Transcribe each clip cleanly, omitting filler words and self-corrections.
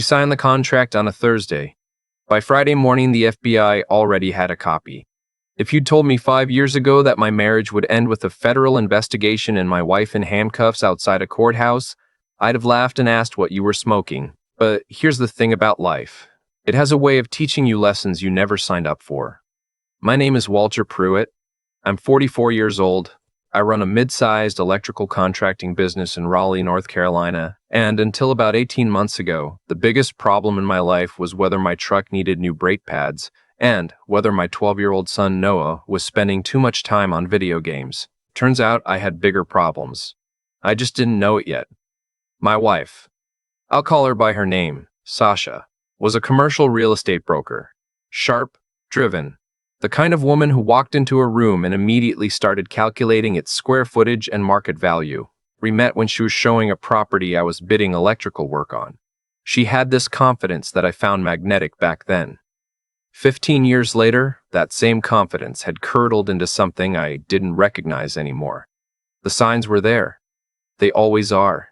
She signed the contract on a Thursday. By Friday morning, the FBI already had a copy. If you'd told me 5 years ago that my marriage would end with a federal investigation and my wife in handcuffs outside a courthouse, I'd have laughed and asked what you were smoking. But here's the thing about life. It has a way of teaching you lessons you never signed up for. My name is Walter Pruitt. I'm 44 years old. I run a mid-sized electrical contracting business in Raleigh, North Carolina, and until about 18 months ago, the biggest problem in my life was whether my truck needed new brake pads and whether my 12-year-old son Noah was spending too much time on video games. Turns out I had bigger problems. I just didn't know it yet. My wife, I'll call her by her name, Sasha, was a commercial real estate broker. Sharp, driven, the kind of woman who walked into a room and immediately started calculating its square footage and market value. We met when she was showing a property I was bidding electrical work on. She had this confidence that I found magnetic back then. 15 years later, that same confidence had curdled into something I didn't recognize anymore. The signs were there. They always are.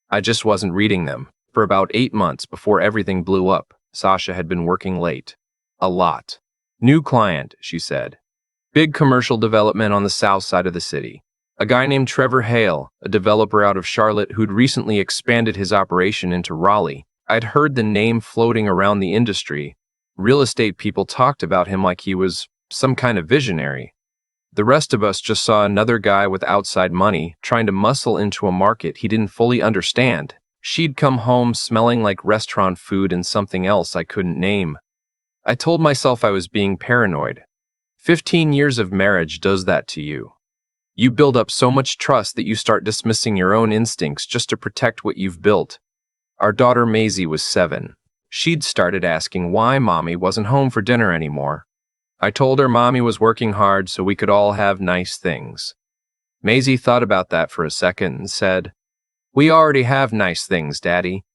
I just wasn't reading them. For about 8 months before everything blew up, Sasha had been working late. A lot. New client, she said. Big commercial development on the south side of the city. A guy named Trevor Hale, a developer out of Charlotte who'd recently expanded his operation into Raleigh. I'd heard the name floating around the industry. Real estate people talked about him like he was some kind of visionary. The rest of us just saw another guy with outside money trying to muscle into a market he didn't fully understand. She'd come home smelling like restaurant food and something else I couldn't name. I told myself I was being paranoid. 15 years of marriage does that to you. You build up so much trust that you start dismissing your own instincts just to protect what you've built. Our daughter Maisie was 7. She'd started asking why Mommy wasn't home for dinner anymore. I told her Mommy was working hard so we could all have nice things. Maisie thought about that for a second and said, "We already have nice things, Daddy."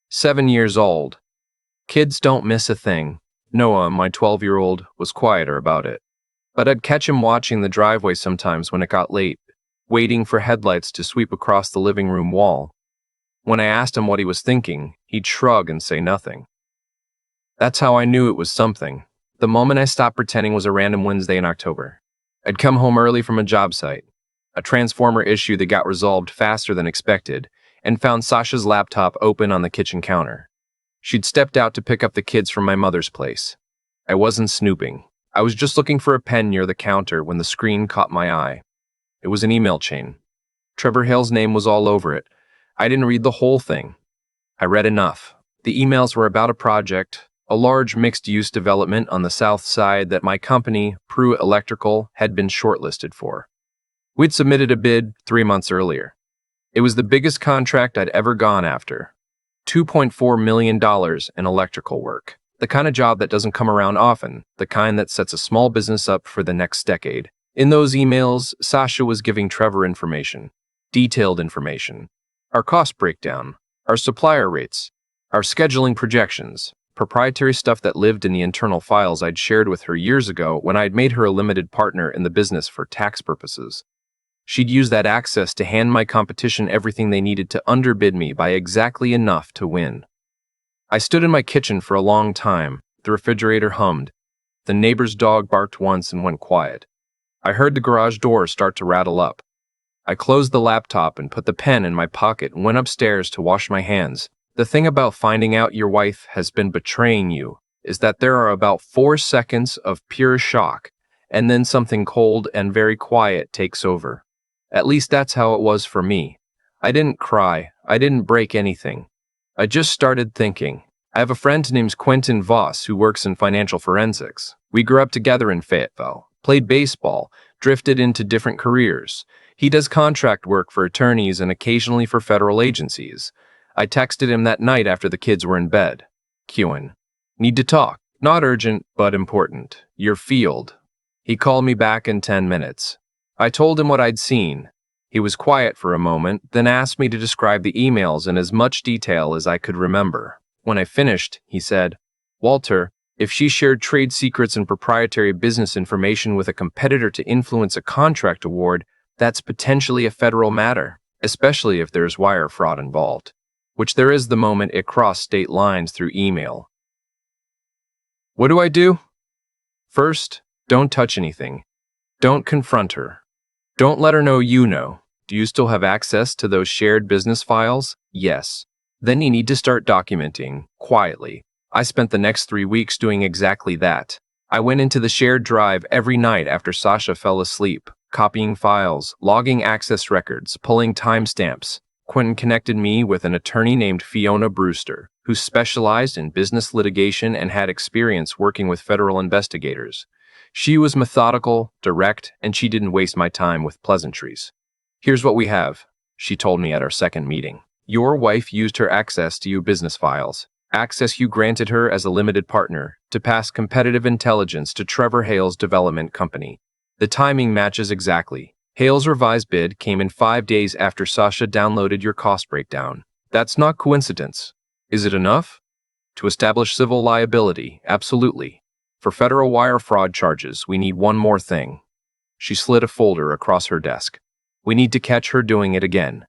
7 years old. Kids don't miss a thing. Noah, my 12-year-old, was quieter about it. But I'd catch him watching the driveway sometimes when it got late, waiting for headlights to sweep across the living room wall. When I asked him what he was thinking, he'd shrug and say nothing. That's how I knew it was something. The moment I stopped pretending was a random Wednesday in October. I'd come home early from a job site, a transformer issue that got resolved faster than expected, and found Sasha's laptop open on the kitchen counter. She'd stepped out to pick up the kids from my mother's place. I wasn't snooping. I was just looking for a pen near the counter when the screen caught my eye. It was an email chain. Trevor Hale's name was all over it. I didn't read the whole thing. I read enough. The emails were about a project, a large mixed-use development on the south side that my company, Pruitt Electrical, had been shortlisted for. We'd submitted a bid 3 months earlier. It was the biggest contract I'd ever gone after. $2.4 million in electrical work. The kind of job that doesn't come around often, the kind that sets a small business up for the next decade. In those emails, Sasha was giving Trevor information, detailed information, our cost breakdown, our supplier rates, our scheduling projections, proprietary stuff that lived in the internal files I'd shared with her years ago when I'd made her a limited partner in the business for tax purposes. She'd use that access to hand my competition everything they needed to underbid me by exactly enough to win. I stood in my kitchen for a long time. The refrigerator hummed. The neighbor's dog barked once and went quiet. I heard the garage door start to rattle up. I closed the laptop and put the pen in my pocket and went upstairs to wash my hands. The thing about finding out your wife has been betraying you is that there are about 4 seconds of pure shock, and then something cold and very quiet takes over. At least that's how it was for me. I didn't cry. I didn't break anything. I just started thinking. I have a friend named Quentin Voss who works in financial forensics. We grew up together in Fayetteville, played baseball, drifted into different careers. He does contract work for attorneys and occasionally for federal agencies. I texted him that night after the kids were in bed. "Qin, need to talk. Not urgent, but important. Your field." He called me back in 10 minutes. I told him what I'd seen. He was quiet for a moment, then asked me to describe the emails in as much detail as I could remember. When I finished, he said, "Walter, if she shared trade secrets and proprietary business information with a competitor to influence a contract award, that's potentially a federal matter, especially if there's wire fraud involved. which there is the moment it crossed state lines through email. What do I do? First, don't touch anything. Don't confront her. Don't let her know you know. Do you still have access to those shared business files? Yes. Then you need to start documenting, quietly. I spent the next 3 weeks doing exactly that. I went into the shared drive every night after Sasha fell asleep, copying files, logging access records, pulling timestamps. Quentin connected me with an attorney named Fiona Brewster, who specialized in business litigation and had experience working with federal investigators. She was methodical, direct, and she didn't waste my time with pleasantries. Here's what we have, she told me at our second meeting. Your wife used her access to your business files, access you granted her as a limited partner, to pass competitive intelligence to Trevor Hale's development company. The timing matches exactly. Hale's revised bid came in 5 days after Sasha downloaded your cost breakdown. That's not coincidence. Is it enough? To establish civil liability, absolutely. For federal wire fraud charges, we need one more thing. She slid a folder across her desk. We need to catch her doing it again.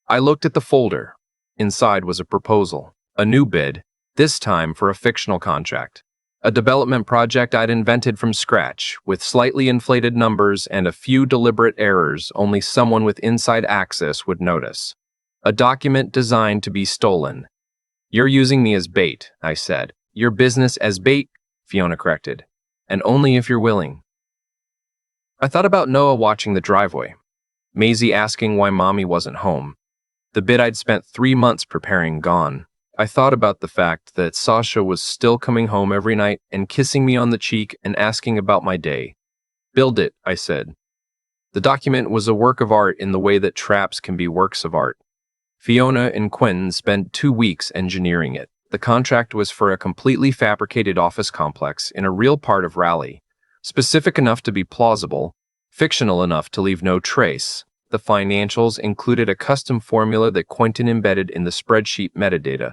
I looked at the folder. Inside was a proposal, a new bid, this time for a fictional contract. A development project I'd invented from scratch, with slightly inflated numbers and a few deliberate errors only someone with inside access would notice. A document designed to be stolen. You're using me as bait, I said. Your business as bait, Fiona corrected. And only if you're willing. I thought about Noah watching the driveway. Maisie asking why Mommy wasn't home. The bid I'd spent 3 months preparing gone. I thought about the fact that Sasha was still coming home every night and kissing me on the cheek and asking about my day. Build it, I said. The document was a work of art in the way that traps can be works of art. Fiona and Quentin spent 2 weeks engineering it. The contract was for a completely fabricated office complex in a real part of Raleigh, specific enough to be plausible, fictional enough to leave no trace. The financials included a custom formula that Quentin embedded in the spreadsheet metadata,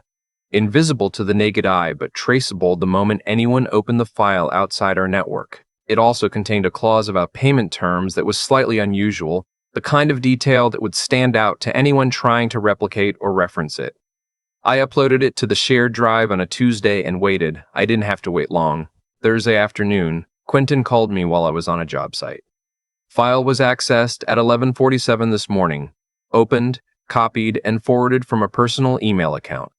invisible to the naked eye but traceable the moment anyone opened the file outside our network. It also contained a clause about payment terms that was slightly unusual, the kind of detail that would stand out to anyone trying to replicate or reference it. I uploaded it to the shared drive on a Tuesday and waited. I didn't have to wait long. Thursday afternoon, Quentin called me while I was on a job site. File was accessed at 11:47 this morning, opened, copied, and forwarded from a personal email account.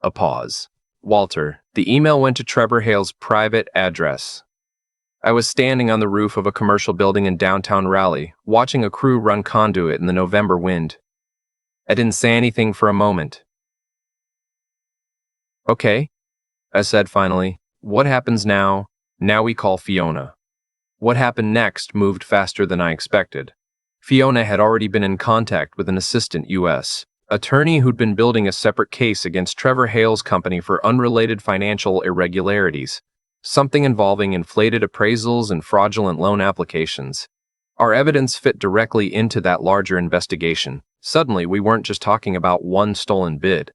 A pause. Walter, the email went to Trevor Hale's private address. I was standing on the roof of a commercial building in downtown Raleigh, watching a crew run conduit in the November wind. I didn't say anything for a moment. Okay, I said finally. What happens now? Now we call Fiona. What happened next moved faster than I expected. Fiona had already been in contact with an assistant U.S. attorney who'd been building a separate case against Trevor Hale's company for unrelated financial irregularities, something involving inflated appraisals and fraudulent loan applications. Our evidence fit directly into that larger investigation. Suddenly, we weren't just talking about one stolen bid.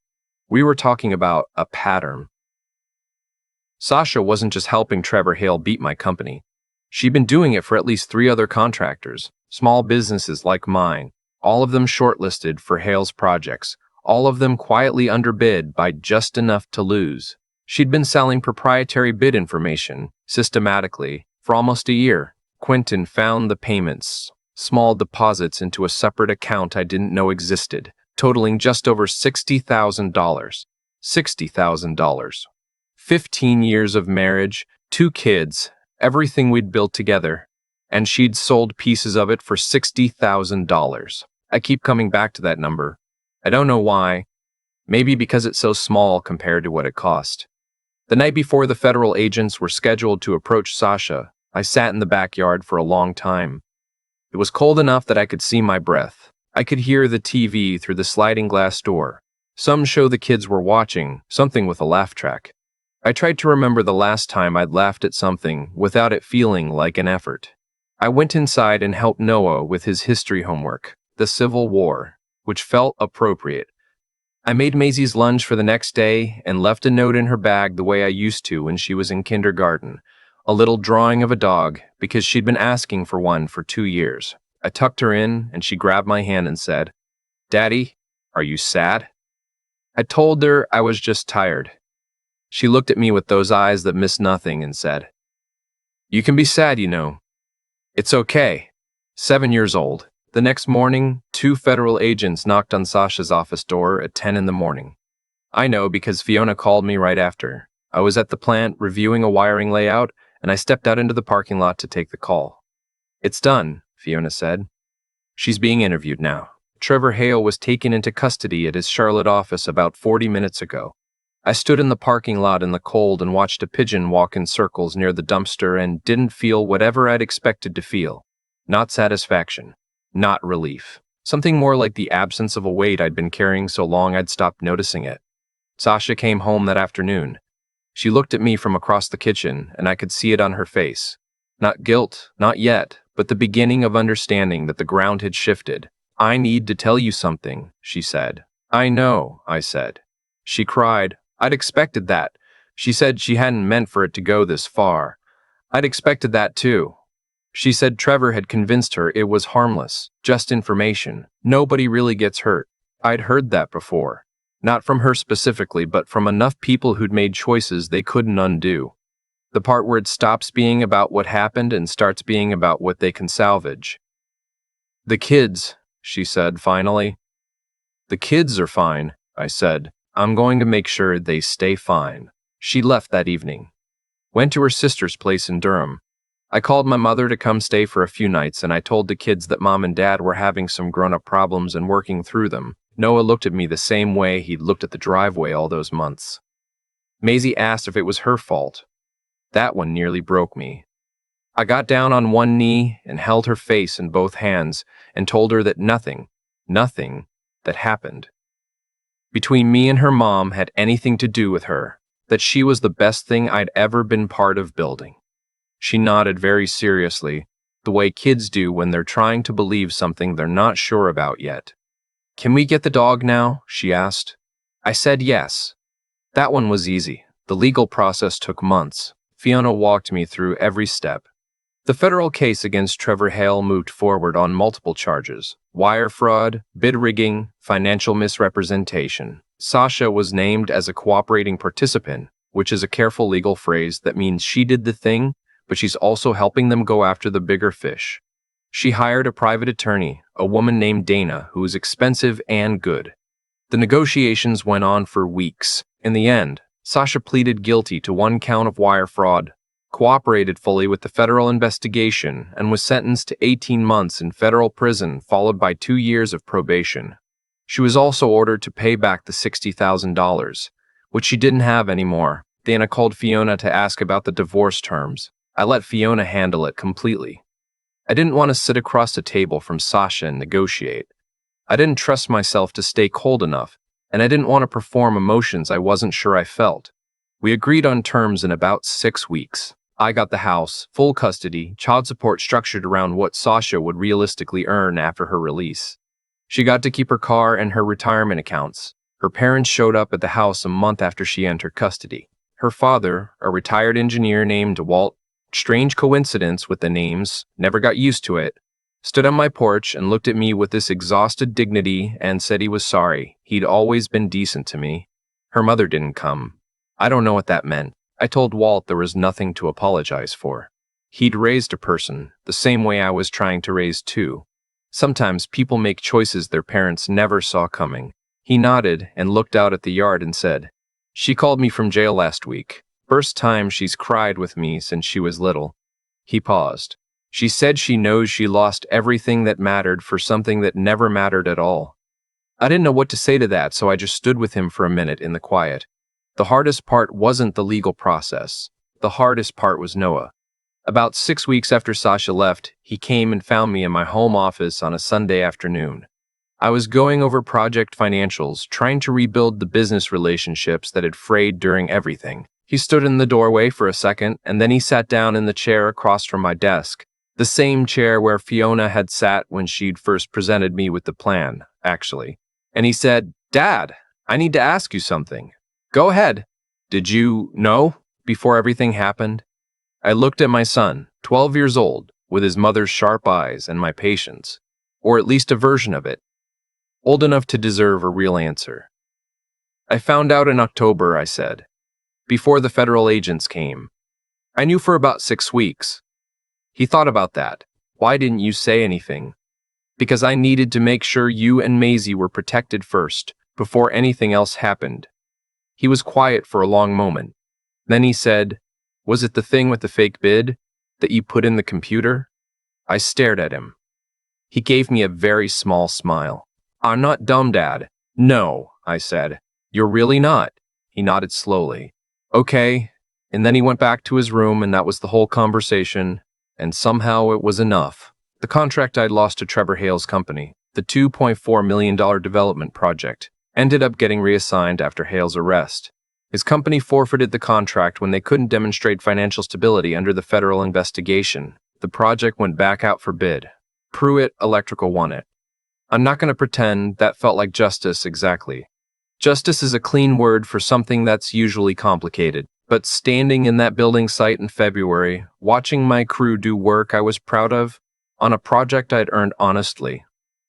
We were talking about a pattern. Sasha wasn't just helping Trevor Hale beat my company. She'd been doing it for at least 3 other contractors, small businesses like mine, all of them shortlisted for Hale's projects, all of them quietly underbid by just enough to lose. She'd been selling proprietary bid information, systematically, for almost a year. Quentin found the payments, small deposits into a separate account I didn't know existed, totaling just over $60,000. $60,000. 15 years of marriage, 2 kids, everything we'd built together, and she'd sold pieces of it for $60,000. I keep coming back to that number. I don't know why. Maybe because it's so small compared to what it cost. The night before the federal agents were scheduled to approach Sasha, I sat in the backyard for a long time. It was cold enough that I could see my breath. I could hear the TV through the sliding glass door. Some show the kids were watching, something with a laugh track. I tried to remember the last time I'd laughed at something without it feeling like an effort. I went inside and helped Noah with his history homework, the Civil War, which felt appropriate. I made Maisie's lunch for the next day and left a note in her bag the way I used to when she was in kindergarten, a little drawing of a dog, because she'd been asking for one for 2 years. I tucked her in and she grabbed my hand and said, "Daddy, are you sad?" I told her I was just tired. She looked at me with those eyes that miss nothing and said, "You can be sad, you know. It's okay." 7 years old. The next morning, 2 federal agents knocked on Sasha's office door at 10 in the morning. I know because Fiona called me right after. I was at the plant reviewing a wiring layout, and I stepped out into the parking lot to take the call. "It's done," Fiona said. "She's being interviewed now." Trevor Hale was taken into custody at his Charlotte office about 40 minutes ago. I stood in the parking lot in the cold and watched a pigeon walk in circles near the dumpster and didn't feel whatever I'd expected to feel. Not satisfaction. Not relief. Something more like the absence of a weight I'd been carrying so long I'd stopped noticing it. Sasha came home that afternoon. She looked at me from across the kitchen, and I could see it on her face. Not guilt, not yet, but the beginning of understanding that the ground had shifted. "I need to tell you something," she said. "I know," I said. She cried. I'd expected that. She said she hadn't meant for it to go this far. I'd expected that too. She said Trevor had convinced her it was harmless, just information. Nobody really gets hurt. I'd heard that before. Not from her specifically, but from enough people who'd made choices they couldn't undo. The part where it stops being about what happened and starts being about what they can salvage. "The kids," she said finally. "The kids are fine," I said. "I'm going to make sure they stay fine." She left that evening. Went to her sister's place in Durham. I called my mother to come stay for a few nights, and I told the kids that Mom and Dad were having some grown-up problems and working through them. Noah looked at me the same way he'd looked at the driveway all those months. Maisie asked if it was her fault. That one nearly broke me. I got down on one knee and held her face in both hands and told her that nothing that happened between me and her mom had anything to do with her, that she was the best thing I'd ever been part of building. She nodded very seriously, the way kids do when they're trying to believe something they're not sure about yet. "Can we get the dog now?" she asked. I said yes. That one was easy. The legal process took months. Fiona walked me through every step. The federal case against Trevor Hale moved forward on multiple charges: wire fraud, bid rigging, financial misrepresentation. Sasha was named as a cooperating participant, which is a careful legal phrase that means she did the thing, but she's also helping them go after the bigger fish. She hired a private attorney, a woman named Dana, who was expensive and good. The negotiations went on for weeks. In the end, Sasha pleaded guilty to 1 count of wire fraud, cooperated fully with the federal investigation, and was sentenced to 18 months in federal prison, followed by 2 years of probation. She was also ordered to pay back the $60,000, which she didn't have anymore. Dana called Fiona to ask about the divorce terms. I let Fiona handle it completely. I didn't want to sit across the table from Sasha and negotiate. I didn't trust myself to stay cold enough, and I didn't want to perform emotions I wasn't sure I felt. We agreed on terms in about 6 weeks. I got the house, full custody, child support structured around what Sasha would realistically earn after her release. She got to keep her car and her retirement accounts. Her parents showed up at the house a month after she entered custody. Her father, a retired engineer named Walt, strange coincidence with the names, never got used to it, stood on my porch and looked at me with this exhausted dignity and said he was sorry. He'd always been decent to me. Her mother didn't come. I don't know what that meant. I told Walt there was nothing to apologize for. He'd raised a person, the same way I was trying to raise two. Sometimes people make choices their parents never saw coming. He nodded and looked out at the yard and said, "She called me from jail last week. First time she's cried with me since she was little." He paused. "She said she knows she lost everything that mattered for something that never mattered at all." I didn't know what to say to that, so I just stood with him for a minute in the quiet. The hardest part wasn't the legal process. The hardest part was Noah. About 6 weeks after Sasha left, he came and found me in my home office on a Sunday afternoon. I was going over project financials, trying to rebuild the business relationships that had frayed during everything. He stood in the doorway for a second, and then he sat down in the chair across from my desk. The same chair where Fiona had sat when she'd first presented me with the plan, actually. And he said, "Dad, I need to ask you something." "Go ahead." "Did you know before everything happened?" I looked at my son, 12 years old, with his mother's sharp eyes and my patience, or at least a version of it, old enough to deserve a real answer. I found out in October, I said, before the federal agents came. I knew for about 6 weeks. He thought about that. Why didn't you say anything? Because I needed to make sure you and Maisie were protected first, before anything else happened. He was quiet for a long moment. Then he said, "Was it the thing with the fake bid that you put in the computer?" I stared at him. He gave me a very small smile. "I'm not dumb, Dad." "No," I said. "You're really not." He nodded slowly. "Okay." And then he went back to his room, and that was the whole conversation. And somehow it was enough. The contract I'd lost to Trevor Hale's company, the $2.4 million development project, ended up getting reassigned after Hale's arrest. His company forfeited the contract when they couldn't demonstrate financial stability under the federal investigation. The project went back out for bid. Pruitt Electrical won it. I'm not going to pretend that felt like justice exactly. Justice is a clean word for something that's usually complicated. But standing in that building site in February, watching my crew do work I was proud of, on a project I'd earned honestly,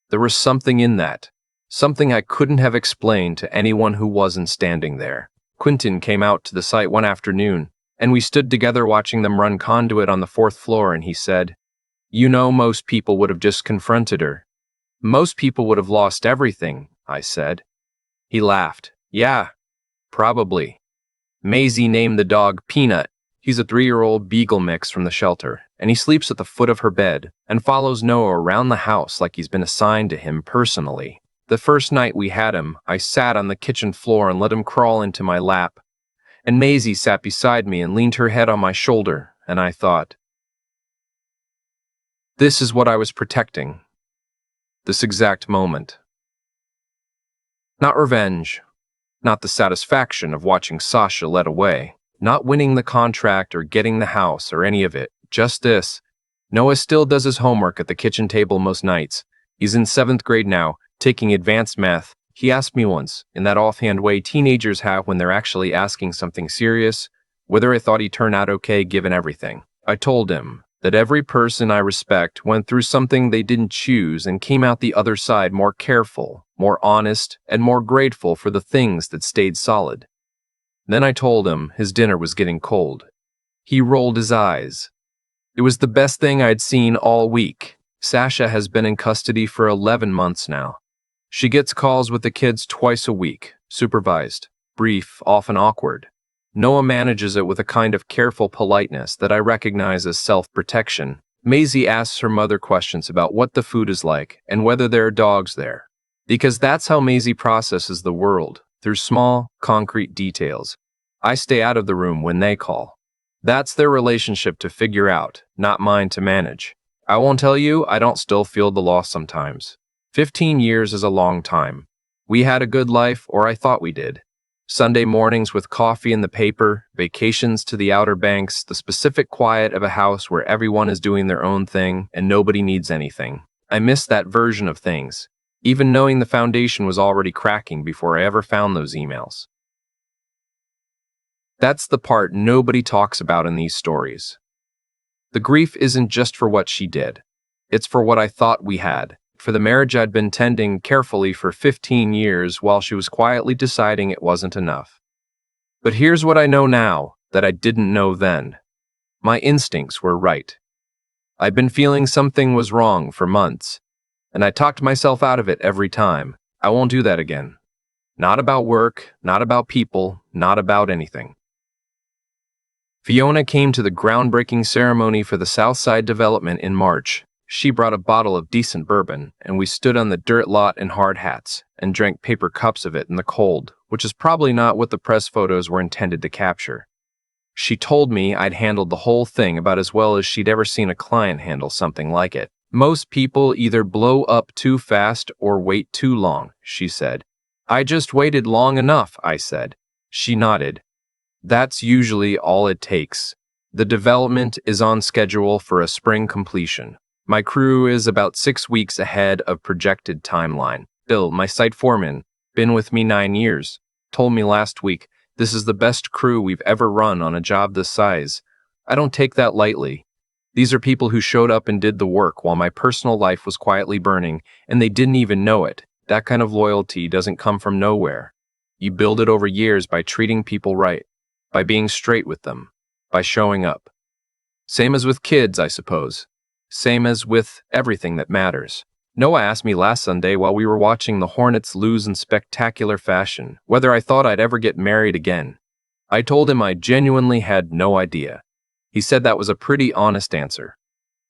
there was something in that. Something I couldn't have explained to anyone who wasn't standing there. Quentin came out to the site one afternoon, and we stood together watching them run conduit on the 4th floor, and he said, "You know, most people would have just confronted her. Most people would have lost everything," I said. He laughed. "Yeah, probably." Maisie named the dog Peanut. He's a 3-year-old beagle mix from the shelter, and he sleeps at the foot of her bed and follows Noah around the house like he's been assigned to him personally. The first night we had him, I sat on the kitchen floor and let him crawl into my lap, and Maisie sat beside me and leaned her head on my shoulder, and I thought, this is what I was protecting. This exact moment. Not revenge. Not the satisfaction of watching Sasha led away. Not winning the contract or getting the house or any of it. Just this. Noah still does his homework at the kitchen table most nights. He's in 7th grade now, taking advanced math. He asked me once, in that offhand way teenagers have when they're actually asking something serious, whether I thought he'd turn out okay given everything. I told him that every person I respect went through something they didn't choose and came out the other side more careful, more honest, and more grateful for the things that stayed solid. Then I told him his dinner was getting cold. He rolled his eyes. It was the best thing I'd seen all week. Sasha has been in custody for 11 months now. She gets calls with the kids twice a week, supervised, brief, often awkward. Noah manages it with a kind of careful politeness that I recognize as self-protection. Maisie asks her mother questions about what the food is like and whether there are dogs there. Because that's how Maisie processes the world, through small, concrete details. I stay out of the room when they call. That's their relationship to figure out, not mine to manage. I won't tell you, I don't still feel the loss sometimes. 15 years is a long time. We had a good life, or I thought we did. Sunday mornings with coffee in the paper, vacations to the Outer Banks, the specific quiet of a house where everyone is doing their own thing and nobody needs anything. I miss that version of things, even knowing the foundation was already cracking before I ever found those emails. That's the part nobody talks about in these stories. The grief isn't just for what she did. It's for what I thought we had, for the marriage I'd been tending carefully for 15 years while she was quietly deciding it wasn't enough. But here's what I know now that I didn't know then. My instincts were right. I'd been feeling something was wrong for months, and I talked myself out of it every time. I won't do that again. Not about work, not about people, not about anything. Fiona came to the groundbreaking ceremony for the Southside development in March. She brought a bottle of decent bourbon, and we stood on the dirt lot in hard hats and drank paper cups of it in the cold, which is probably not what the press photos were intended to capture. She told me I'd handled the whole thing about as well as she'd ever seen a client handle something like it. Most people either blow up too fast or wait too long, she said. I just waited long enough, I said. She nodded. That's usually all it takes. The development is on schedule for a spring completion. My crew is about 6 weeks ahead of projected timeline. Bill, my site foreman, been with me 9 years, told me last week this is the best crew we've ever run on a job this size. I don't take that lightly. These are people who showed up and did the work while my personal life was quietly burning, and they didn't even know it. That kind of loyalty doesn't come from nowhere. You build it over years by treating people right, by being straight with them, by showing up. Same as with kids, I suppose. Same as with everything that matters. Noah asked me last Sunday while we were watching the Hornets lose in spectacular fashion whether I thought I'd ever get married again. I told him I genuinely had no idea. He said that was a pretty honest answer.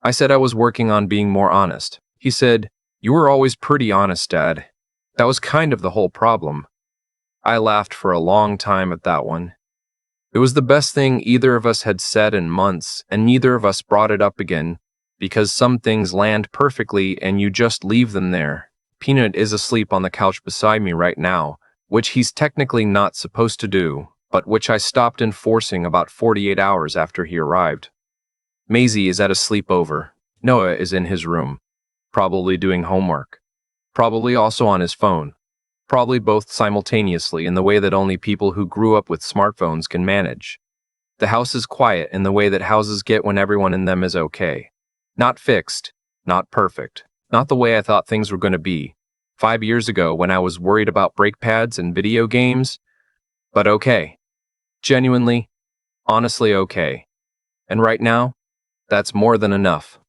I said I was working on being more honest. He said, "You were always pretty honest, Dad. That was kind of the whole problem." I laughed for a long time at that one. It was the best thing either of us had said in months, and neither of us brought it up again, because some things land perfectly and you just leave them there. Peanut is asleep on the couch beside me right now, which he's technically not supposed to do, but which I stopped enforcing about 48 hours after he arrived. Maisie is at a sleepover. Noah is in his room, probably doing homework, probably also on his phone, probably both simultaneously in the way that only people who grew up with smartphones can manage. The house is quiet in the way that houses get when everyone in them is okay. Not fixed, not perfect, not the way I thought things were going to be 5 years ago when I was worried about brake pads and video games, but okay. Genuinely, honestly okay. And right now, that's more than enough.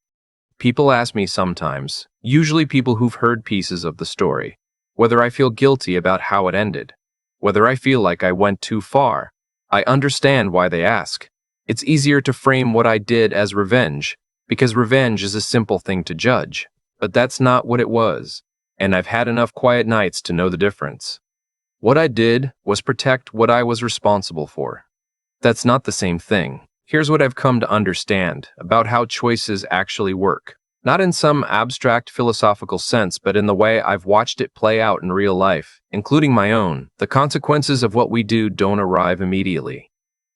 People ask me sometimes, usually people who've heard pieces of the story, whether I feel guilty about how it ended, whether I feel like I went too far. I understand why they ask. It's easier to frame what I did as revenge, because revenge is a simple thing to judge, but that's not what it was, and I've had enough quiet nights to know the difference. What I did was protect what I was responsible for. That's not the same thing. Here's what I've come to understand about how choices actually work. Not in some abstract philosophical sense, but in the way I've watched it play out in real life, including my own. The consequences of what we do don't arrive immediately.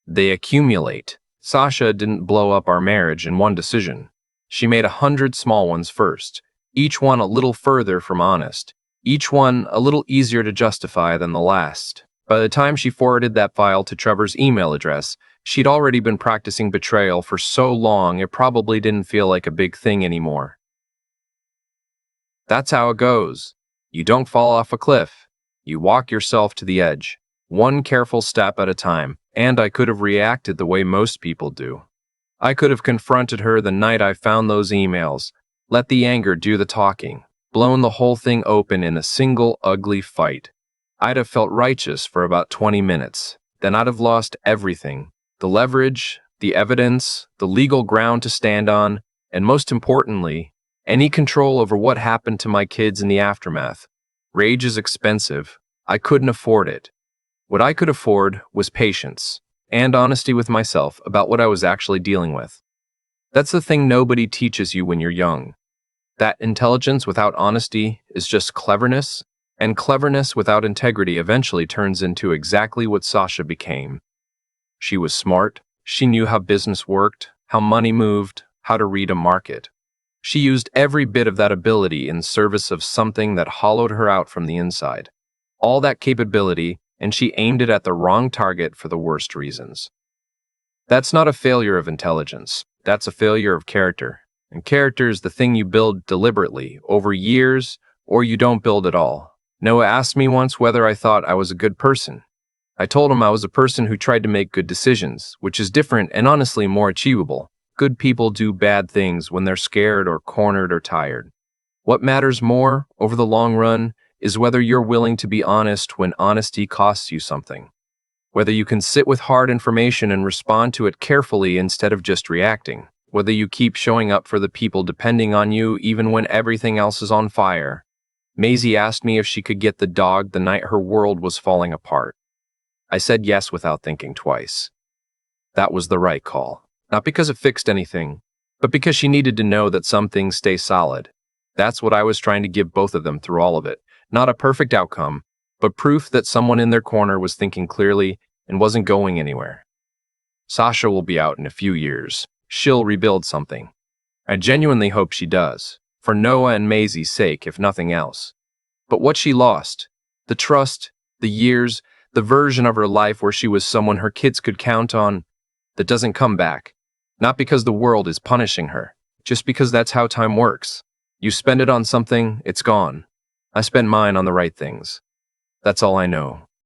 They accumulate. Sasha didn't blow up our marriage in one decision. She made 100 small ones first, each one a little further from honest, each one a little easier to justify than the last. By the time she forwarded that file to Trevor's email address, she'd already been practicing betrayal for so long it probably didn't feel like a big thing anymore. That's how it goes. You don't fall off a cliff. You walk yourself to the edge, one careful step at a time, and I could have reacted the way most people do. I could have confronted her the night I found those emails, let the anger do the talking, blown the whole thing open in a single ugly fight. I'd have felt righteous for about 20 minutes. Then I'd have lost everything. The leverage, the evidence, the legal ground to stand on, and most importantly, any control over what happened to my kids in the aftermath. Rage is expensive. I couldn't afford it. What I could afford was patience and honesty with myself about what I was actually dealing with. That's the thing nobody teaches you when you're young. That intelligence without honesty is just cleverness, and cleverness without integrity eventually turns into exactly what Sasha became. She was smart. She knew how business worked, how money moved, how to read a market. She used every bit of that ability in service of something that hollowed her out from the inside. All that capability, and she aimed it at the wrong target for the worst reasons. That's not a failure of intelligence. That's a failure of character. And character is the thing you build deliberately, over years, or you don't build at all. Noah asked me once whether I thought I was a good person. I told him I was a person who tried to make good decisions, which is different and honestly more achievable. Good people do bad things when they're scared or cornered or tired. What matters more, over the long run, is whether you're willing to be honest when honesty costs you something. Whether you can sit with hard information and respond to it carefully instead of just reacting. Whether you keep showing up for the people depending on you even when everything else is on fire. Maisie asked me if she could get the dog the night her world was falling apart. I said yes without thinking twice. That was the right call. Not because it fixed anything, but because she needed to know that some things stay solid. That's what I was trying to give both of them through all of it. Not a perfect outcome, but proof that someone in their corner was thinking clearly and wasn't going anywhere. Sasha will be out in a few years. She'll rebuild something. I genuinely hope she does, for Noah and Maisie's sake, if nothing else. But what she lost, the trust, the years, the version of her life where she was someone her kids could count on, that doesn't come back. Not because the world is punishing her, just because that's how time works. You spend it on something, it's gone. I spent mine on the right things. That's all I know.